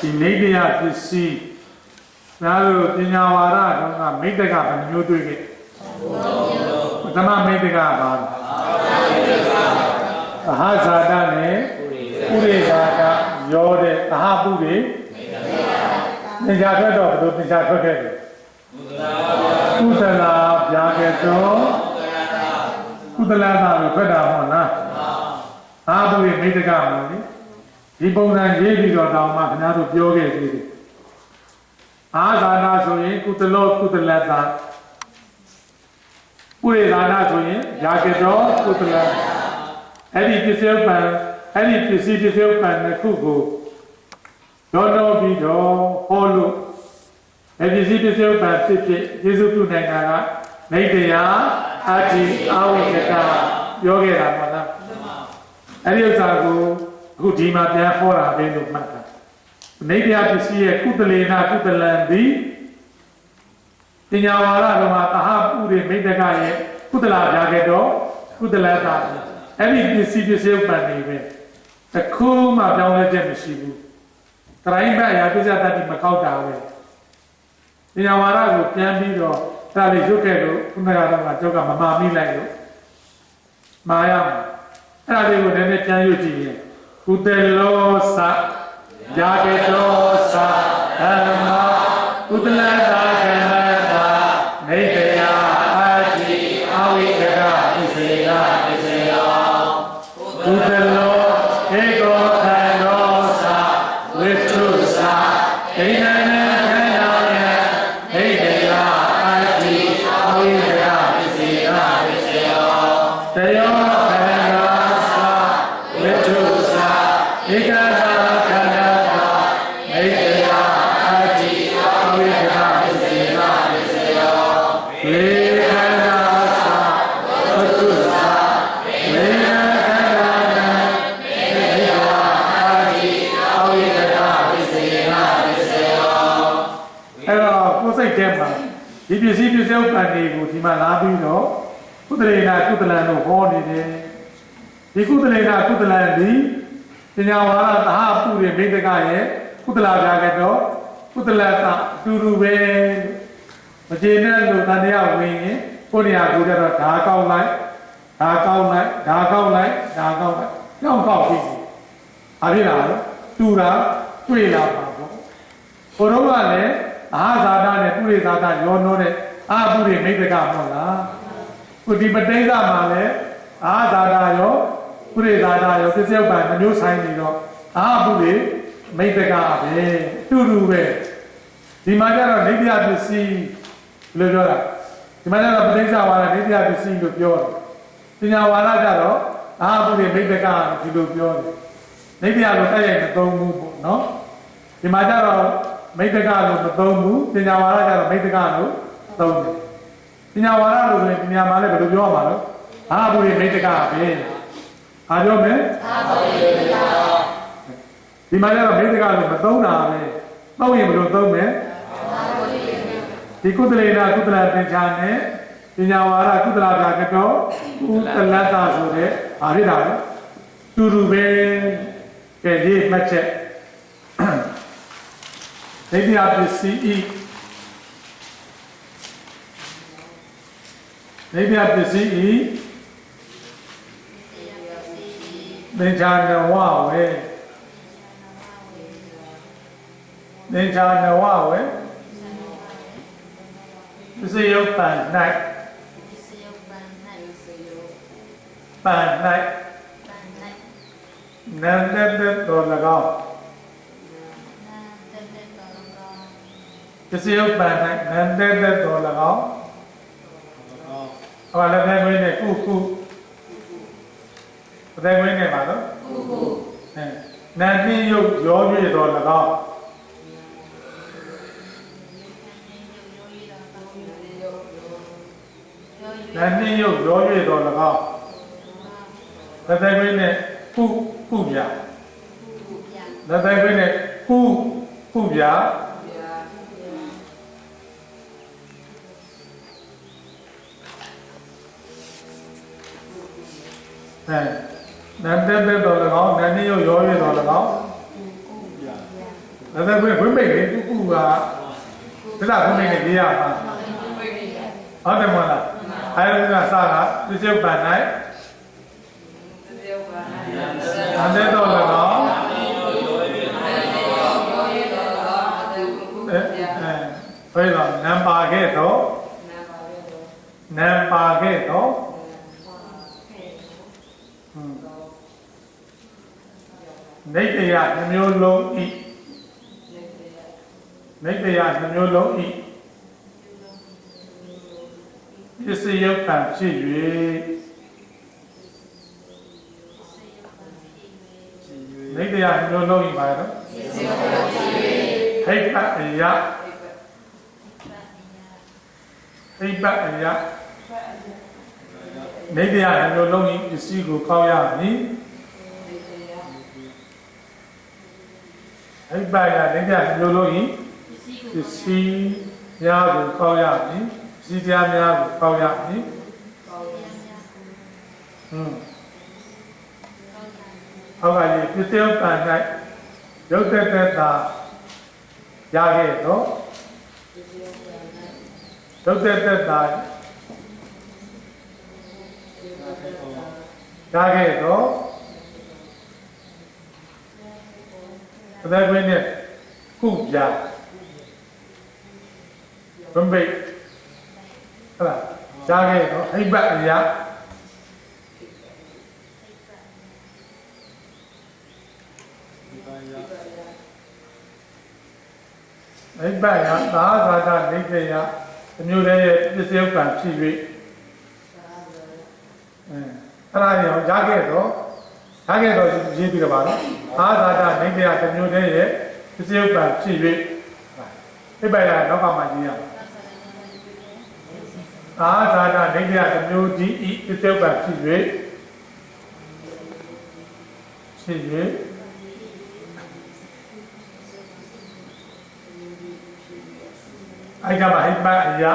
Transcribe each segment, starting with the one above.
ဒီနေတရားပစ္စည်းဒါလိုပညာဝါဒတော့ကမိတ္တကဘယ်မျိုးတွေ့ခဲ့ပထမမိတ္တကပါသဟဇာတနဲ့ဥရိဇာတရောတဲ့သဟပုတွေသင်္ချာထွက်တော့ဘယ်လိုသင်္ချာထွက်ခဲ့လဲကုသလာပြာကေတောကုသလာတာကိုထွက်တာမဟုတ်လားအာဘုရဲ့မိတ္တကမလို့ဒီပုံစံရေးပြီးတော့တောင်းမှခင်ဗျားတို့ပြောခဲ့သေးတယ်အာဇာနာဆိုရင်ကုသလောကုသလတာဥရိဇာနာဆိုရင်ယာကေတောကုသလအဲ့ဒီပစ္စည်းပံအဲ့ဒီပစ္စည်းပံတစ်ခုကိုတော့ပြီးတော့ဟောလို့အဲ့ဒီပစ္စည်းပံဖြစ်ယေရှုပြုနိုင်တာကမိတ္တရာအတ္တိအာဝိကတာပြောခဲ့တာပါလားအဲ့ဒီဥစ္စာကိုအခုဒီမှာပြန်ဟောတာပဲလို့မှတ်တာမိတ္တရာပစ္စည်းရဲ့ကုသလေနာကုသလံသည်ပညာဝါဒတော်မှာသဟပုရိမိတ္တကရဲ့ကုသလာပြာခဲ့တော့ကုသလတာအဲ့ဒီပစ္စည်းပံနေပဲတခုမှပြောင်းလဲချက်မရှိဘူးတရိုင်းဘက်အရာပစ္စည်းတတ်ပြီးမကောက်တာပဲပညာဝါဒကိုပြန်ပြီးတော့ဒါလေးရုပ်ခဲ့လို့ခုနကတော့ကျောက်ကမမာမိလိုက်လို့မာရမှာအဲ့ဒါလေးကိုနည်းနည်းပြန်ရွတ်ကြည့်ရင်ကုသလောသယာကေတောသဓမ္မကုသလတာကမတာနေတယာအတ္တိအဝိကရဣစေယဣစေယောကုသလောဧကောသံရောသဝိတုသဒိဋ္ဌိနခန္ဓာယနေတယာအတ္တိအဝိကရဣစေယဣစေယောတယောခန္ဓာသဝိတုသဧကသာခန္ဓာနေတယာအတ္တိအဝိကရဣစေယဣစေယောဝေခန္ဓာသဝိတုသဝေခန္ဓာနေတယာအတ္တိအဝိကရဣစေယဣစေယောအဲ့တော့ကိုယ်စိတ်ထဲမှာဒီပစ္စည်းပံတွေကိုဒီမှာလာပြီးတော့ကုသလေနာကုသလံတို့ဟောနေတယ်ဒီကုသလေနာကုသလံဒီပညာဝါဒသဟပုရိမိတ္တကရဲ့ကုသလာပြာကတော့ကုသလတာအတူတူပဲမကျေနပ်လို့တန်တရားဝင်ရင်ကိုယ်နေရာကိုကြတော့ဓာကောက်လိုက်ဓာကောက်လိုက်ဓာကောက်လိုက်ဓာကောက်လိုက်ကြောက်ကောက်ပြီအားရလားတူတာတွေ့လာပါပေါ့ဘုရောကလည်းအာဇာတနဲ့ပုရိဇာတရောနှောတဲ့အာပုရိမိတ္တကမဟုတ်လားခုဒီပဋိစ္စမှာလည်းအာဇာတရောပုရိဇာတရောပစ္စယပံမျိုးဆိုင်နေတော့အာပုရိမိတ္တကပဲတူတူပဲဒီမှာကျတော့နေတရားပစ္စည်းလို့ပြောတာဒီမှာကျတော့ပဋိစ္စဝါဒနေတရားပစ္စည်းလို့ပြောတယ်ပညာဝါဒကျတော့အာပုရိမိတ္တကဒီလိုပြောတယ်နေတရားလို့တိုက်ရိုက်မသုံးဘူးပေါ့နော်ဒီမှာကျတော့မိတ္တကလို့မသုံးဘူးပညာဝါဒကျတော့မိတ္တကလို့သုံးတယ်ပညာဝါဒလို့ဆိုရင်ပညာမှာလည်းဘယ်လိုပြောရမှာလဲအာဘုရိမိတ္တကပဲအားပြောမယ်အာဘုရိမိတ္တကဒီမှာကျတော့မိတ္တကလို့မသုံးတာပဲသုံးရင်ဘယ်လိုသုံးမလဲအာဘုရိမိတ္တကဒီကုသလေနာကုသလသင်္ချာနဲ့ပညာဝါဒကုသလာပြာကတော့ကုသလတာဆိုတဲ့အားရတာပဲတူတူပဲကဲဒီမှတ်ချက်ဒိဋ္ဌိပစ္စည်းဤဒိဋ္ဌိပစ္စည်းဤသင်္ချာနဝဝေသင်္ချာနဝဝေပစ္စယုပ္ပံ၌ပံ၌နန္တတတော်၎င်းပစ္စယုပ္ပံ၌နန္တတတော်၎င်းဟောလည်းပဲဝိနေကုကုဘယ်ဝိနေပါတော့ကုကုနန္တိယုတ်ရော၍တော်၎င်းနန္တိယုတ်ရော၍တော်၎င်းဘယ်ဝိနေကုကုပြဘယ်ဝိနေကုပြနန္တတတော်၎င်းနန္တိယရော၍တော်၎င်း ဒါဆိုဘုမိတ်လေသူကသစ္စာဘုမိတ်နဲ့ရေးရမှာဟုတ်တယ်မဟုတ်လားအဲဒီကစတာပြစ္ဆုတ်ပန်၌အနည်းတော့လည်းတော့ဘယ်တော့နံပါခဲ့တော့နံပါခဲ့တော့နေတရားနှမျိုးလုံးဤနေတရားနှမျိုးလုံးဤပစ္စယုတ်တံဖြစ်၍နေတရားနှမျိုးလုံးဤပါတော့ဟိတ်ပတ်အယဟိတ်ပတ်အယနေတရားနှမျိုးလုံးဤပစ္စည်းကိုကောက်ရမည်ဟိတ်ပတ်အယနေတရားနှမျိုးလုံးဤပစ္စည်းများကိုကောက်ရမည်ပစ္စည်းများကိုကောက်ရမည်ဟုတ်ကဲ့ပစ္စည်းဥပ္ပန်၌ရုပ်သက်သက်သာရခဲ့တော့ရုပ်သက်သက်သာရခဲ့တော့အသက်တွင်းနဲ့ကုပြဘုံပိတ်ဟုတ်လားရခဲ့တော့ဟိပတ်အရာဟိပတ်အရာသာသာသာနေကြရအမျိုးလေးရဲ့ပစ္စည်းဥပ္ပံဖြစ်၍အဲ့ဒါရောရခဲ့တော့ရေးပြီးတော့ပါတော့သာသာသာနေကြရအမျိုးလေးရဲ့ပစ္စည်းဥပ္ပံဖြစ်၍ဟိပတ်အရာနောက်ကမှရေးရသာသာသာနေကြရအမျိုးကြီးဤပစ္စည်းဥပ္ပံဖြစ်၍အဲ့ဒါမှဟိပတ်အရာ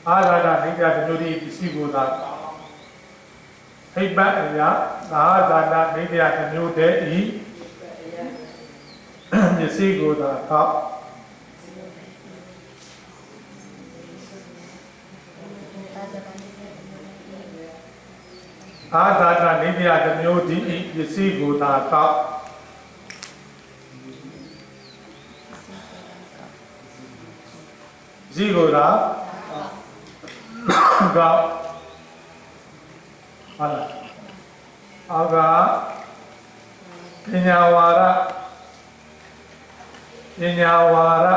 အာဂါဒနေကြတဲ့မျိုးဒီပစ္စည်းကိုသာဟိပတ်အရာသာဇာတာနေကြတဲ့မျိုးတည်းဤပစ္စည်းကိုသာဟောအာဂါဒနေကြတဲ့မျိုးဒီဤပစ္စည်းကိုသာဟောဇီကိုသာကောက်ဟုတ်လားအောက်ကပညာဝါဒ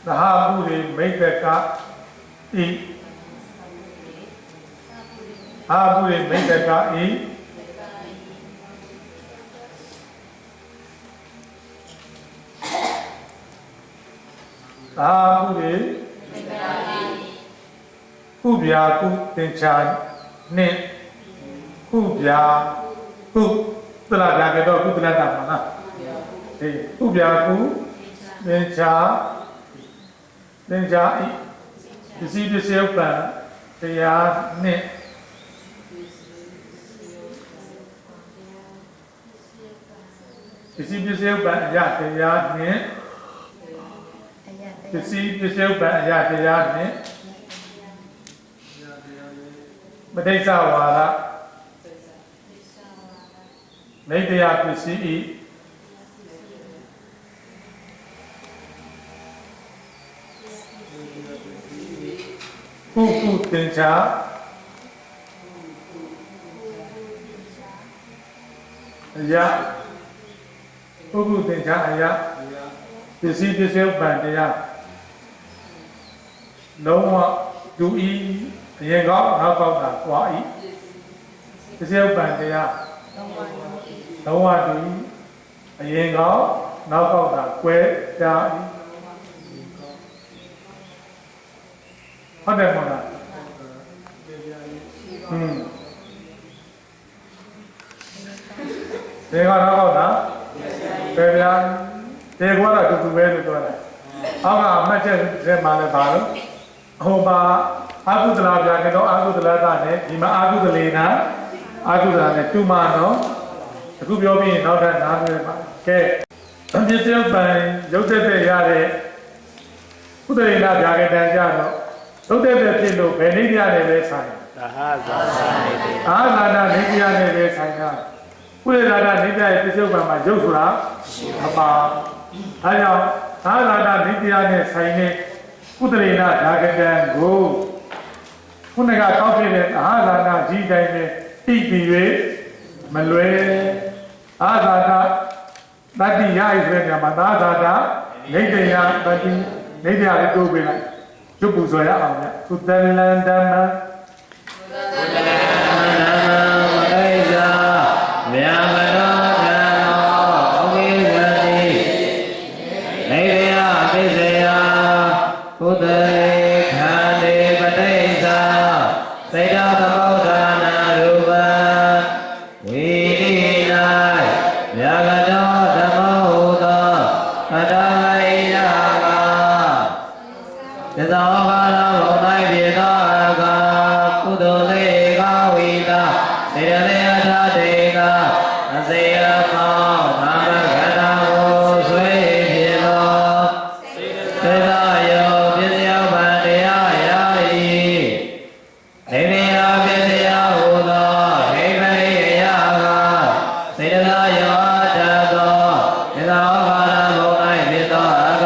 သဟပုရိမိတ်တကဤအာပုရိမိတ်တကဤသာဟုရေကုဗျာကုသင်္ချာနှင့်ကုဗျာကုသလာကြတော့ကုသလတာမှာနော်အေးကုဗျာကုသင်္ချာဤပစ္စည်းဥပ္ပံတရားနှင့်ပစ္စည်းဥပ္ပံအရာတရားနှင့်ပစ္စည်းဥပ္ပံအရာတရားနှင့်မတိစ္ဆဝါဒနေတရားပစ္စည်းဤပုသင်္ချာအရာပုသင်္ချာအရာပစ္စည်းဥပ္ပံတရားလုံးဝဒူဤအရင်ကောက်နောက်ကောက်တာကွာဤပစ္စည်းဥပ္ပံတရားလုံးဝဒူဤအရင်ကောက်နောက်ကောက်တာကွဲကြဤဟုတ်တယ်မဟုတ်လားဒီကတော့ကောက်တာပဲဗျာဒီကတော့တူတူပဲလို့ပြောတယ်အောက်ကအမှတ်ချက်ထဲမှာလည်းပါလို့ဟိုပါအာဟုတလာပြကတော့အာဟုတလာတာနဲ့ဒီမှာအာဟုတလေနာအာဟုတလာနဲ့တူမနော် အခုပြောပြီးရင်နောက်ထပ်နားမလည်ပါကဲပြစ္ဆုတ်ပံရုပ်သက်သက်ရတဲ့ကုသရိနာဗျာကတန်ကြတော့ရုပ်သက်သက်ဖြစ်လို့ဘယ်နိဒရနဲ့ပဲဆိုင်သဟဇာနာနိဒယအာသာနာနိဒရနဲ့ပဲဆိုင်တာကုသရာဒနိဒရရဲ့ပြစ္ဆုတ်ပံမှာရုပ်ဆိုတာအပါအဲကြောင့်အာသာနာနိဒရနဲ့ဆိုင်တဲ့ကုသရိနာဗျာကတန်ကိုခုနကကောက်ခဲ့တဲ့အာသာနာကြီးတိုင်းနဲ့တိပြီး၍မလွယ်အာသာနာတတိယဣဆိုတဲ့နေရာမှာသာသာတာနေတယတတိနေတယလေးတိုးပေးလိုက်ရုပ်ပူဇော်ရအောင်ဗျသုတလန္ဓမ္မမကိစ္စမြာမနောဓမ္မောဩကိသတိနေရပိစယကုသလေခန္တေပဋိစ္စစေတသမုဋ္ဌာနာရူပဝိတိ၌မြာကတောဓမ္မောဟူသောအတ္တဝိယကသစ္စာဝါဒဘုံ၌ပြေသောအကကုသိုလ်စေကဝိတာစေတလေအထာတေကအစေယမောနာမခန္ဓာကိုဆွေဖြစ်သောစေတယောပစ္စယဗန္တရားယာဤဒိဋ္ဌိယပစ္စယဟူသောဒိဋ္ဌိယကစေတယောအတ္တသောသစ္စာဝါဒဘုံ၌ဖြစ်သောအက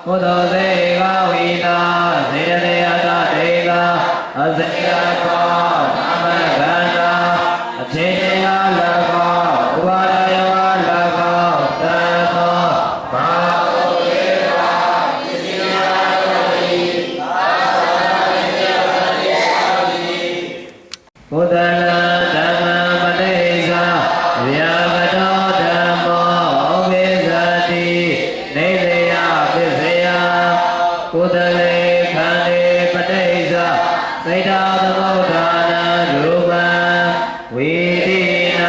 ကုသိုလ်စေကဝိတာစေတလေအထာတေကအစေယမောနာမခန္ဓာအဖြစ်တရား၎င်းဥပါဒယော၎င်းသံသောဘာဝေဘာပစ္စယယောဤသာသနာ့တရားဘုဒ္ဓနာဓမ္မပဋိစ္စဗျာကတောဓမ္မောဩပိသတိနေတယပစ္စယကုသလေခန္တေပဋိစ္စစေတသမုဋ္ဌာနာရူပံဝိတိ၌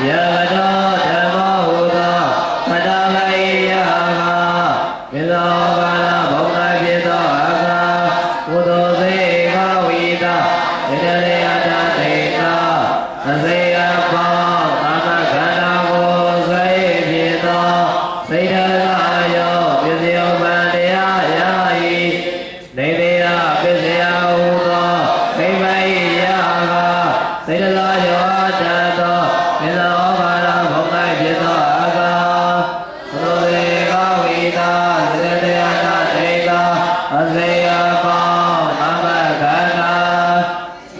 ဗျာကတောဓမ္မောဟူသောပတ္တဝိယကပိသောကာလဘုံ၌ဖြစ်သောအကကုသိုလ်စေကဝိတာစေတလေအထာတေကအစေယဘောသာမခန္ဓာကိုဆွေဖြစ်သောစေတသာယောပစ္စယဗန္တရားယာဤနေတယပစ္စယဟူသောဒိဋ္ဌိယကစေတသာယောအတ္တသောပိသဩဘာဒဘုံ၌ဖြစ်သောအကကုသိုလ်စေကဝိတာစေတလေအထာတေကအစေယဘောသာမခန္ဓာ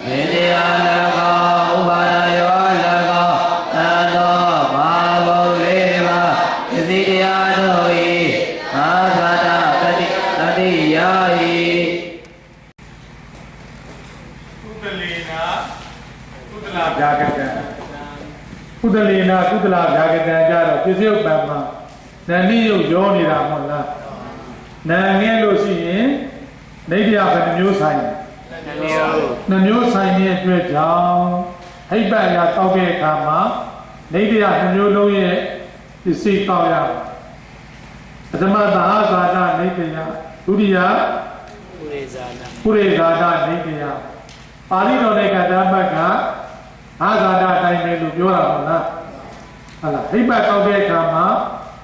နေတယ၎င်းဥပါဒယော၎င်းသံသောဘာဝေဘာပစ္စည်းတရားတို့ဤအာသာတတတိယာဤကုသလေနာကုသလဗျာကတံကုသလေနာကုသလဗျာကတံကြတော့ပြစ္ဆုတ်ပံမှာနာနိယုတ်ရောနေတာမဟုတ်လားနာငဲလို့ရှိရင်နေပြဘယ်နှမျိုးဆိုင်နှမျိုးဆိုင်တဲ့အတွက်ကြောင့်ဟိပ္ပရာတောက်တဲ့အခါမှာနေပြနှမျိုးလုံးရဲ့ပစ္စည်းတောက်ရပထမသဟဇာတနေပြဒုတိယပုရိဇာနာပုရိဇာတနေပြပါဠိတော်နဲ့ကတ္တမတ်ကအာဇာတတိုင်းပဲလို့ပြောတာဟုတ်လားဟုတ်လားဟိပ္ပတောက်တဲ့အခါမှာ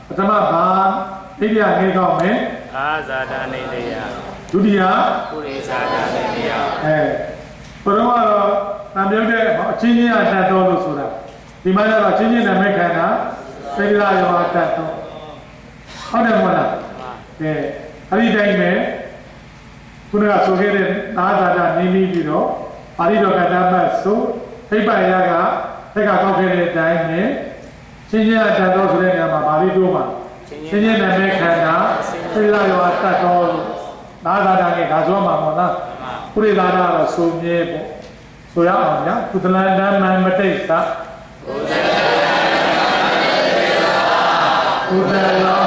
ပထမဘာနေပြနေကောက်မယ်အာဇာတနေတယဒုတိယပုရိဇာနာနေတယပရမတော့တံပြုတ်တဲ့အချင်းချင်းအတတ်တော်လို့ဆိုတာဒီမှာကျတော့ချင်းချင်းနဲ့မဲ့ခန္ဓာစေတသာယောအတတ်တော်ဟုတ်တယ်မဟုတ်လားအဲ့ဒီတိုင်းပဲခုနကဆိုခဲ့တဲ့သာသာတာနေပြီးတော့ပါဠိတော်ကတ္တမတ်ဆိုဟိပ္ပယကထက်ကကောက်ခဲ့တဲ့အတိုင်းနဲ့ချင်းချင်းအတတ်တော်ဆိုတဲ့နေရာမှာပါဠိတော်မှာချင်းချင်းနဲ့မဲ့ခန္ဓာစေတသာယောအတတ်တော်လို့သာသာတာနဲ့ဒါဆိုမှမဟုတ်လားပုရိသာတာတော့ဆိုမြဲပေါ့ဆိုရအောင်ဗျာကုသလန္တမံမတိစ္ဆကုသလော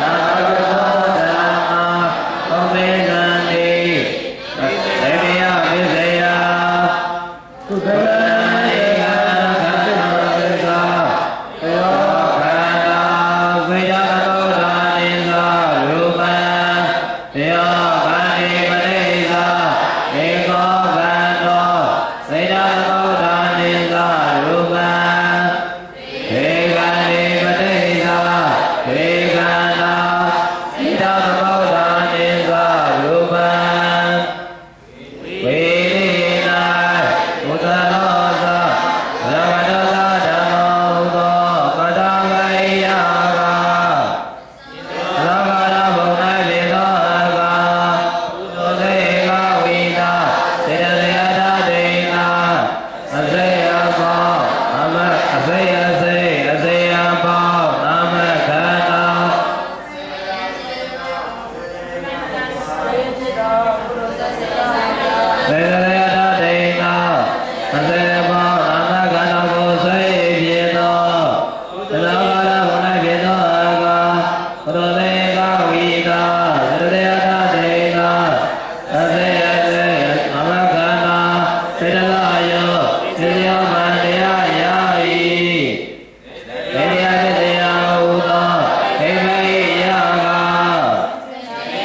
ယာကတောဓမ္မာဩပိသတိသေတယပစ္စယကုသလစေတသမုဋ္ဌာနိသရူပံ bao nam a se ya bao nam khana se ya de na se bao nam khana ko sai phi do da ga la bo na phi do ga ro de ga vi da se ya de na se ya de nam khana se da yo se ya ma de ya ya yi se ya de ya u do se mai ya ga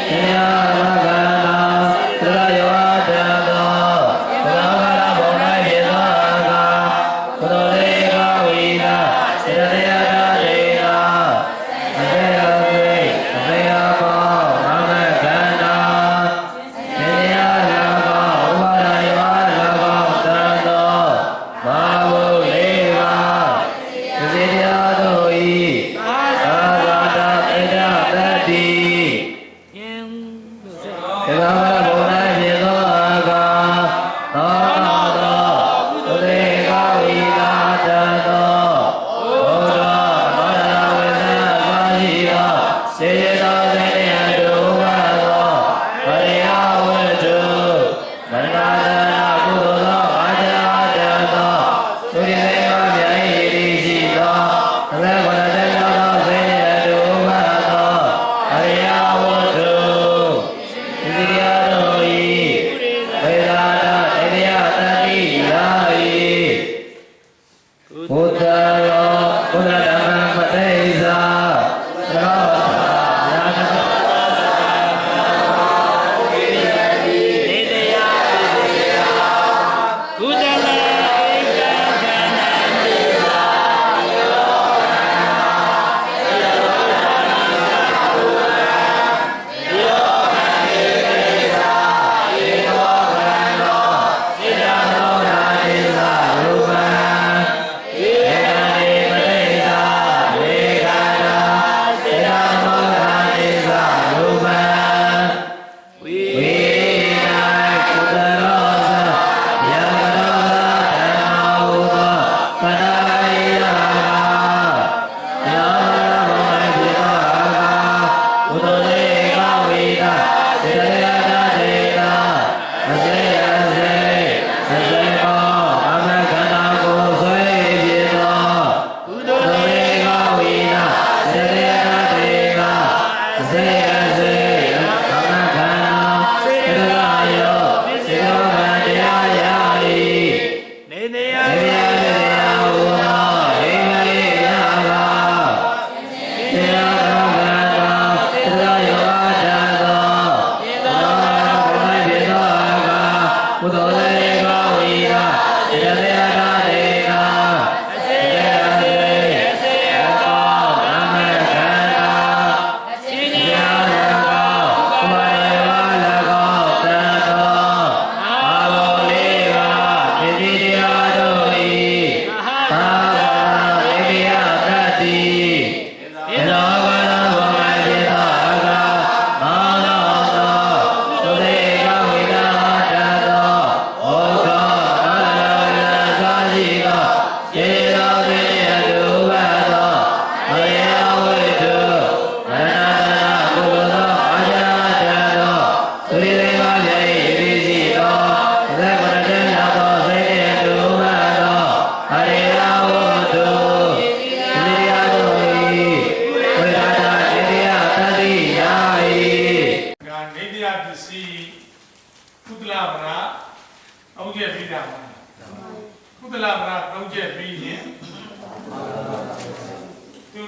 se ya ma khana se da yo da do da ga la bo na phi do ga ro de ga vi da se da ya de na se ya ba nam khana se ya la ba upa ra yo la ba da do ma bo le ba se ya do yi sa ga da te da ta ti thế đó là bộ này thì có cả đó tôi đi cao đi ra chân đó ô đó nói là về ra có gì đó sẽ đó sẽ đi đủ cả đó phải áo về trường mình ra là cụ đó phải ra chân đó tôi đi lên có vậy đi gì đó về còn là chân đó sẽ đi đủ cả đó phải áo về trường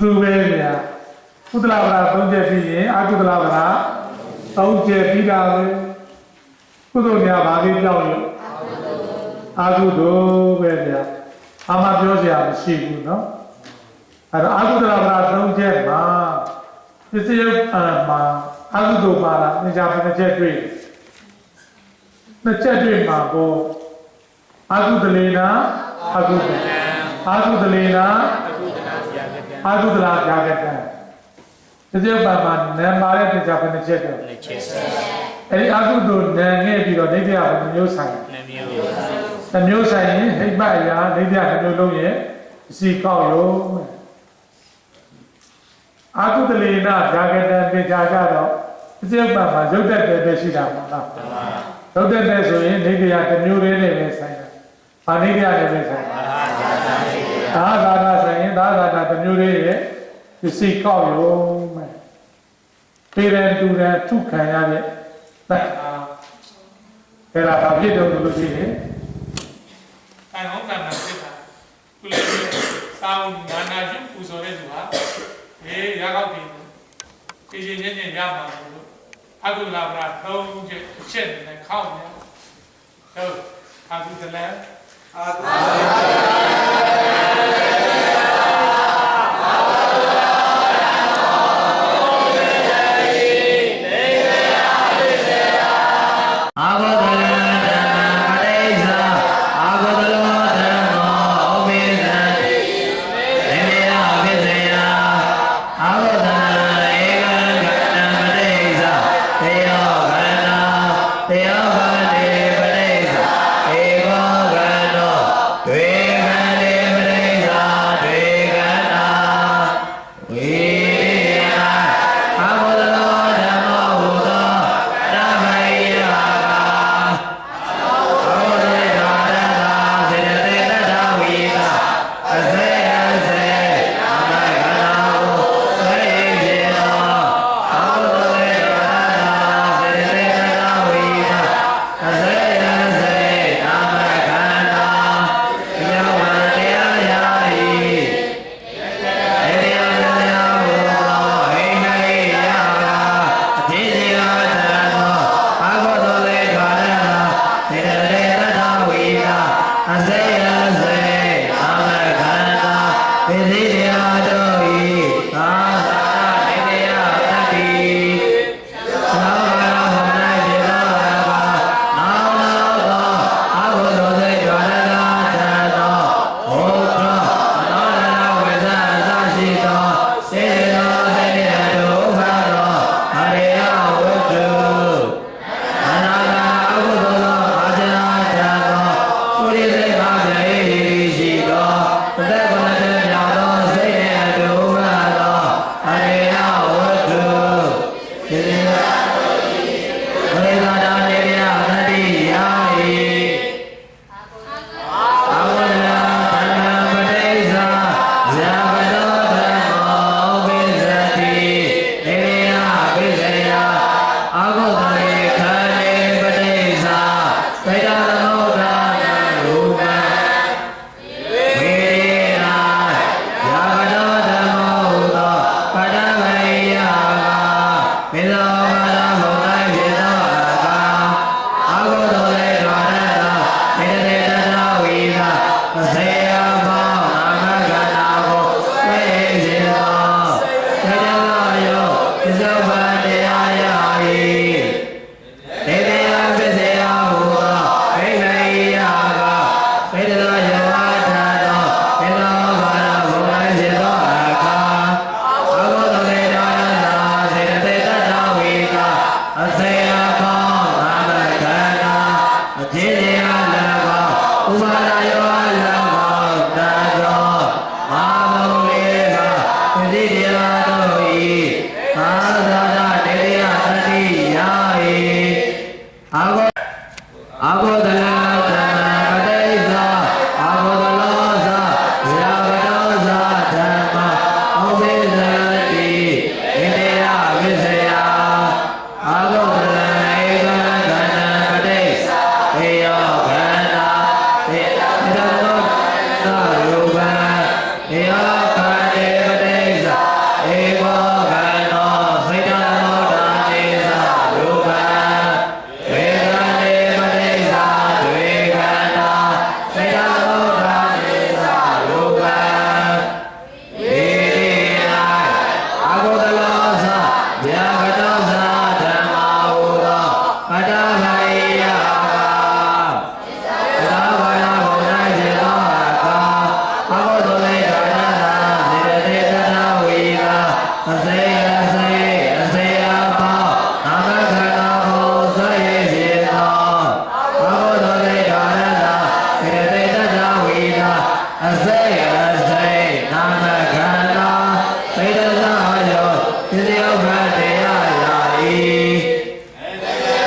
သူပဲဗျာကုသလဗရာသုံးချက်ပြီးရင်အကုသလဗရာသုံးချက်ပြီးတာပဲကုသိုလ်များဘာလေးကြောက်ရအာကုသိုလ်ပဲဗျာအာမပြောစရာမရှိဘူးเนาะအဲ့တော့အာကုသလဗရာသုံးချက်မှာပစ္စယမှာအာကုသိုလ်ပါလားသင်္ချာဘယ်နှချက်တွေ့နှစ်ချက်တွေ့မှာပေါ့အာကုသလေနာအာကုသလေနာအာကုသလာပြာကတံဒီစက်ပါမှာနာမရဲ့သင်္ချာဘယ်နှချက်တော့အဲ့ဒီအာကုသိုလ်နာငဲ့ပြီးတော့ဒိဋ္ဌိယဘယ်မျိုးဆိုင်2 မျိုးဆိုင်ရင်ဟိတ်ပတ်ရာဒိဋ္ဌိတစ်မျိုးလုံးရဲ့စီကောက်ရုံအာကုတလေနာဇာကတံတေချာကတော့အစိတ်ပတ်မှာရုပ်တက်တယ်ပဲရှိတာပေါ့နော်ရုပ်တက်တယ်ဆိုရင်ဒိဋ္ဌိတစ်မျိုးလေးနဲ့ပဲဆိုင်တာဗာဒိဋ္ဌိနဲ့ပဲဆိုင်တာသာသာသာဆိုင်ရင်သာသာသာတစ်မျိုးလေးရဲ့စီကောက်ရုံမဲ့ပေရန်တူရန်ထုခံရတဲ့အဲ့ဒါဘာဖြစ်တော့လို့ရှိရင်တိုင်ဟောင်းကံမှာဖြစ်တာသူလည်းစောင်းနာနာကျုပ်ပူဇော်တဲ့သူဟာရကောက်ပြီကြည်ချင်းချင်းရမှာလို့အကုလာပရာသုံးချက်နဲ့ခောက်နေဟုတ်အာကုတလည်းအာကု စိတ်အစိတ်နာမခန္ဓာပိဋကယောပစ္စယဘတ်တရားယာဤဧ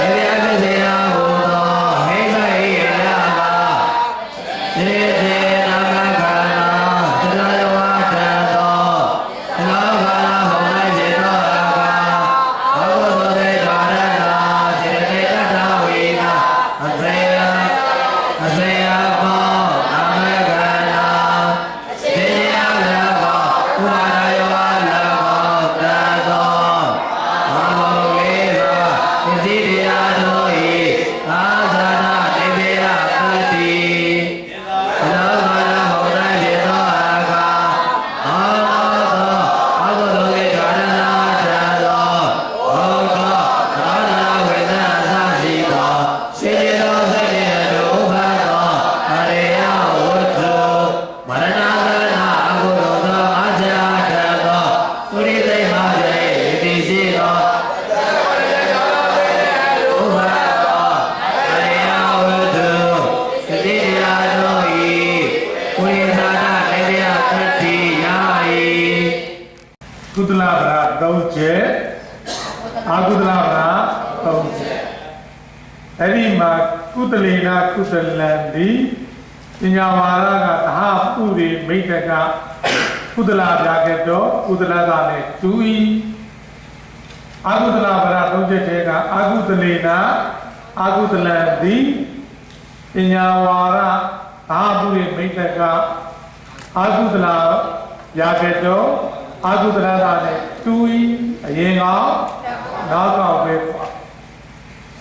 ရိယပစ္စယဟူသောဟိမ့်မိတ်ရပါစေတေနာမခန္ဓာသရယဝတံသောလောကနာဟော၌စေသောအကာဘဂဝတေကာရဏာစေတေတ္တဝိနာအစေယကောနာမခန္ဓာစေယလောကောဥပါဒယောလောကောတသောဘာဝဝေသောပစ္စည်းတရားတို့၏အာဇာနာတေဘေယပတ္တိလောကနာဟော၌စေသောအကာအာသောအကုသိုလ်ကေကာရဏာတံသောဟောသောသာသနာဝေဒနာသတိသောစေတသောစိတ်ရဲ့ဒုက္ခသောအရိယဝတ္ထုမရဏကနာအကုသိုလ်သောအကြတတ်သောသုရိသိမစေတိရှိသောဒုက္ခသောအရိယဝတ္ထုသတိတရားတို့၏ဝိသနာတေယတတ္တိယာ၏ ကုသလဗရာ3ချက်အာကုသလဗရာ3ချက်အဲ့ဒီမှာကုသလေနာကုသလံဒီပညာဝါဒကသဟပုရိမိတ်တကကုသလဗျာကတောကုသလကနဲ့တူဤအာကုသလဗရာ3ချက်တဲ့ကအာကုသလေနာအာကုသလံဒီပညာဝါဒသဟပုရိမိတ်တကအာကုသလဗျာကတောအာကုသလကနဲ့တူဤအရင်ကနောက်ကောက်ပဲ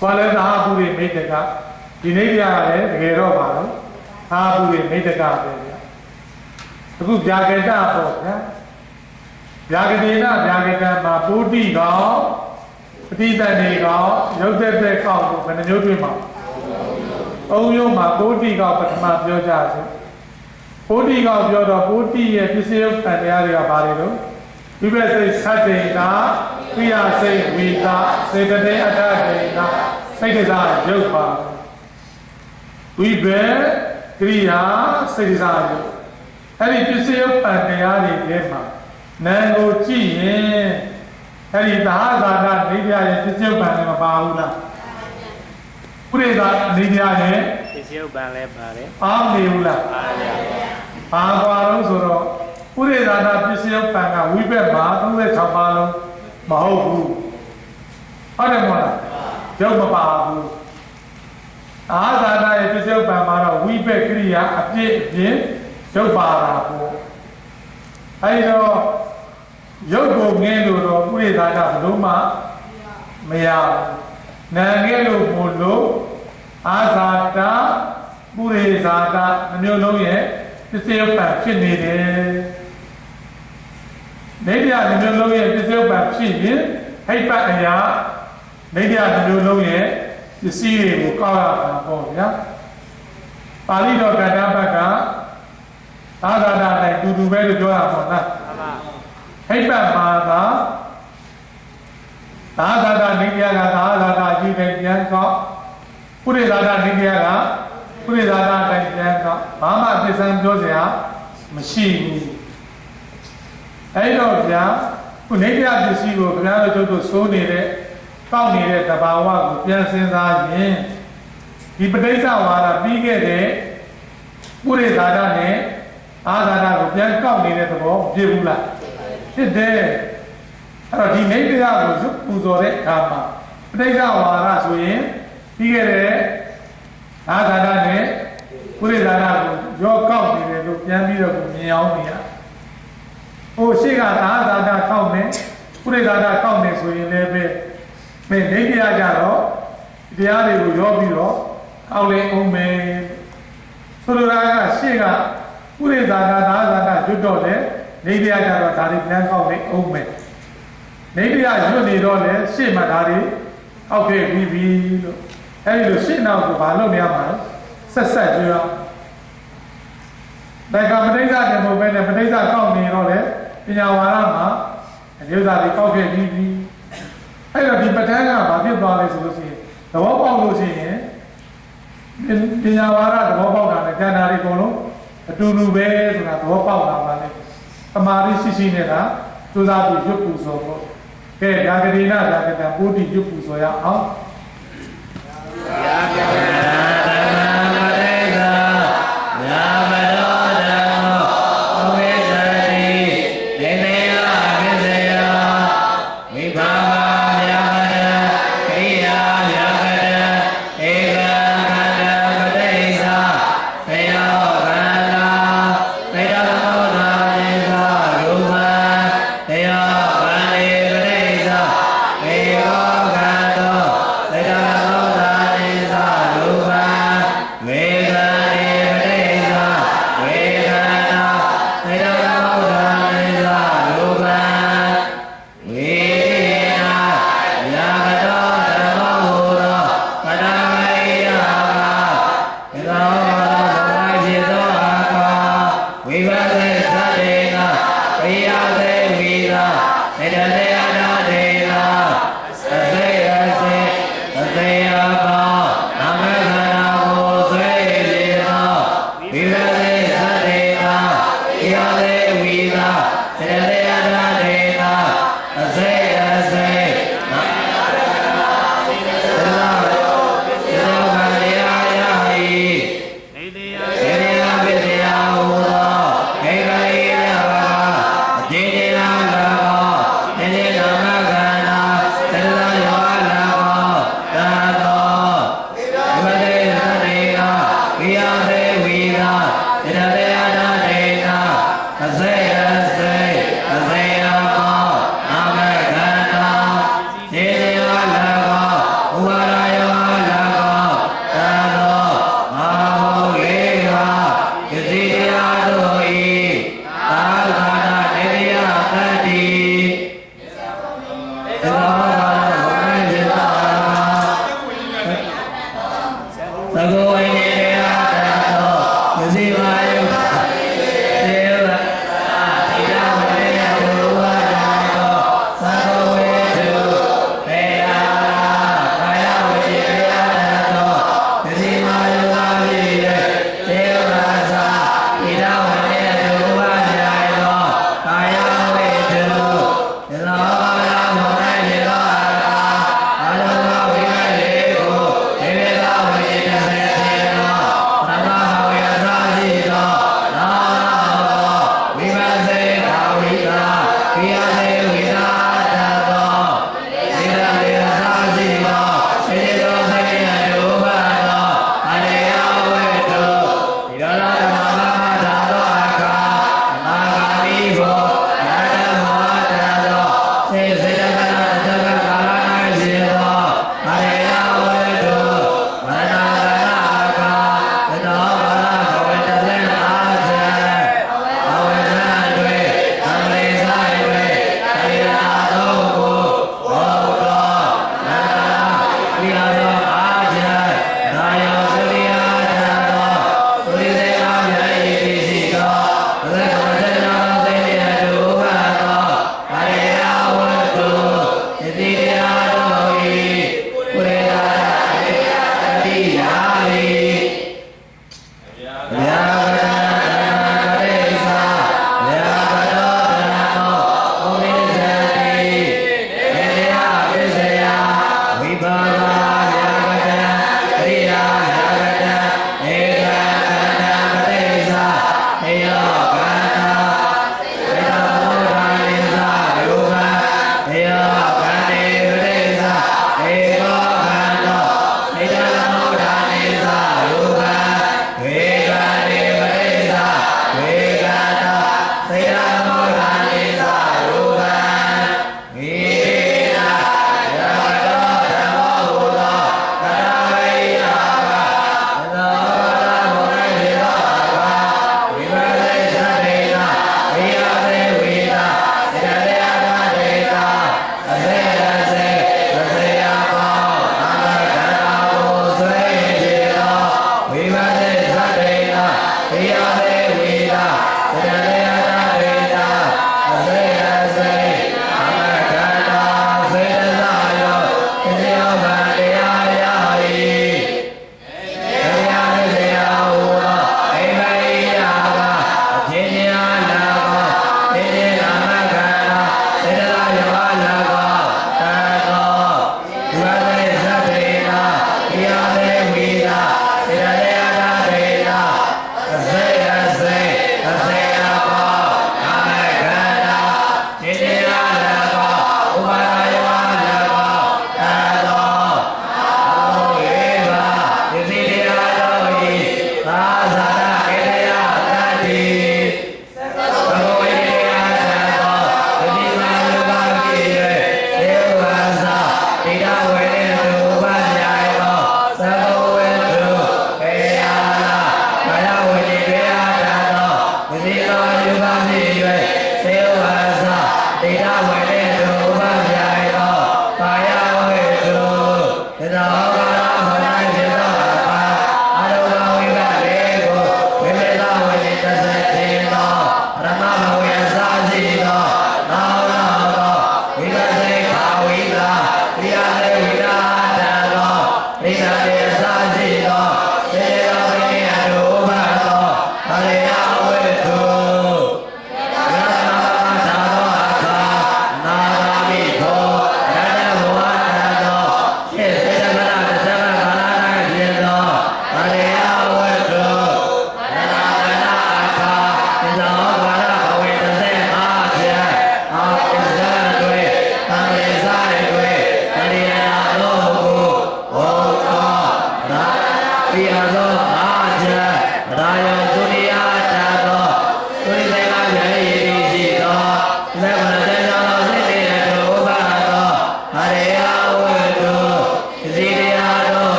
ဘာလဲသဟပုရိမိတ်တကဒီနေ့ပြရတယ်တကယ်တော့ပါလို့သဟပုရိမိတ်တကပဲဗျာအခုဗျာကတပေါ့ဗျာဗျာကတိနာဗျာကတမှာပုတိကောင်ပဋိသန္ဓေကောင်ရုပ်သက်သက်ကောက်ကိုဘယ်နှမျိုးတွေ့မှာအုံယုံမှာပုတိကောင်ပထမပြောကြစေပုတိကောင်ပြောတော့ပုတိရဲ့ပစ္စယုတ်တရားတွေကဘာတွေလို့ဒီဘက်စိတ်သတ္တိတာပိယစိတ်ဝိတာစေတသိက်အတ္တတေတာစိတ်ကစားရုပ်ပါဝိဘယ်ကရိယာစိတ်ကစားရုပ်အဲ့ဒီပစ္စယုတ်တရားတွေထဲမှာနာမ်ကိုကြည့်ရင်အဲ့ဒီသဟဇာတနေပြရဲ့ပစ္စယုတ်လည်းမပါဘူးလားပုရိသနေပြရဲ့ပစ္စယုတ်လည်းပါတယ်အားမနေဘူးလားပါတယ်ဘာကွာလို့ဆိုတော့ပုရိသနာပစ္စယုတ်ကဝိဘက်မှာ36ပါးလုံးမဟုတ်ဘူးဟုတ်တယ်မဟုတ်လားရုပ်မပါဘူးအာဇာတရဲ့ပစ္စယုတ်မှာတော့ဝိဘက်ကရိယာအပြည့်အပြည့်ရုပ်ပါတာပေါ့အဲဒီတော့ရုပ်ကိုငဲလို့တော့ပုရိသနာဘယ်လို့မှမရဘူးနာငဲလို့မို့လို့အာဇာတပုရိသနာမျိုးလုံးရဲ့ပစ္စယုတ်ဖြစ်နေတယ်နေပြမျိုးလုံးရဲ့ပစ္စယုတ်ဖြစ်ရင်ဟိတ်ပတ်အရာနေပြမျိုးလုံးရဲ့ပစ္စည်းတွေကိုကောက်ရတာပေါ့ဗျာပါဠိတော်ကဏ္ဍဘက်ကသာသနာတိုင်းတူတူပဲလို့ပြောရမှာလားဟိတ်ပတ်မှာသာသနာနေပြကသာသနာကြီးတဲ့ပြန်ကောက်ပုရိသနာနေပြကပုရိသနာတိုင်းပြန်ကောက်ဘာမှသစ္စာပြောစရာမရှိဘူးအဲ့တော့ဗျာခုနေပြပစ္စည်းကိုခင်ဗျားတို့တို့စိုးနေတဲ့တောက်နေတဲ့တဘာဝကိုပြန်စဉ်းစားရင်ဒီပဋိစ္စဝါဒပြီးခဲ့တဲ့ပုရိသနာနဲ့အာဇာတကိုပြန်ကောက်နေတဲ့သဘောဖြစ်ဘူးလားဖြစ်တယ်အဲ့တော့ဒီနေပြကိုဇုပူဇော်တဲ့အခါမှာပဋိစ္စဝါဒဆိုရင်ပြီးခဲ့တဲ့အာဇာတနဲ့ပုရိသနာကိုရောကောက်နေတယ်လို့ပြန်ပြီးတော့မြင်အောင်နေရဟိုရှိကသာသာတာကောက်မယ်ပုရိသနာကောက်မယ်ဆိုရင်လည်းပဲမင်းနေပြကြတော့တရားတွေကိုရောပြီးတော့ကောက်လေအောင်မယ်ဆိုလိုတာကရှိကပုရိသနာသာသာတာကျွတ်တော့လေနေပြကြတော့ဒါတွေပြန်ကောက်လေအောင်မယ်နေပြရွတ်နေတော့လေရှေ့မှာဒါတွေအောက်ခဲ့ပြီးပြီလို့အဲဒီလိုရှေ့နောက်ကိုဘာလုပ်နေရမှာလဲဆက်ဆက်ကြည့်ရအောင်ဒါကပဋိစ္စတယ်မဟုတ်ပဲနဲ့ပဋိစ္စကောက်နေတော့လေပညာဝါဒမှာအကျိုးသားတွေကောက်ခဲ့ပြီးပြီအဲ့တော့ဒီပဋ္ဌာန်းကဘာဖြစ်သွားလဲဆိုလို့ရှိရင်သဘောပေါက်လို့ရှိရင်ပညာဝါဒသဘောပေါက်တာနဲ့ဉာဏ်ဓာတ်တွေအကုန်လုံး အတူတူပဲဆိုတာသဘောပေါက်လာပါလေတမာရီရှိနေတာသူစားပြီးရွတ်ပူဇော်ဖို့ကဲဒါကတိနာဒါကတံပိုးတိရွတ်ပူဇော်ရအောင်သ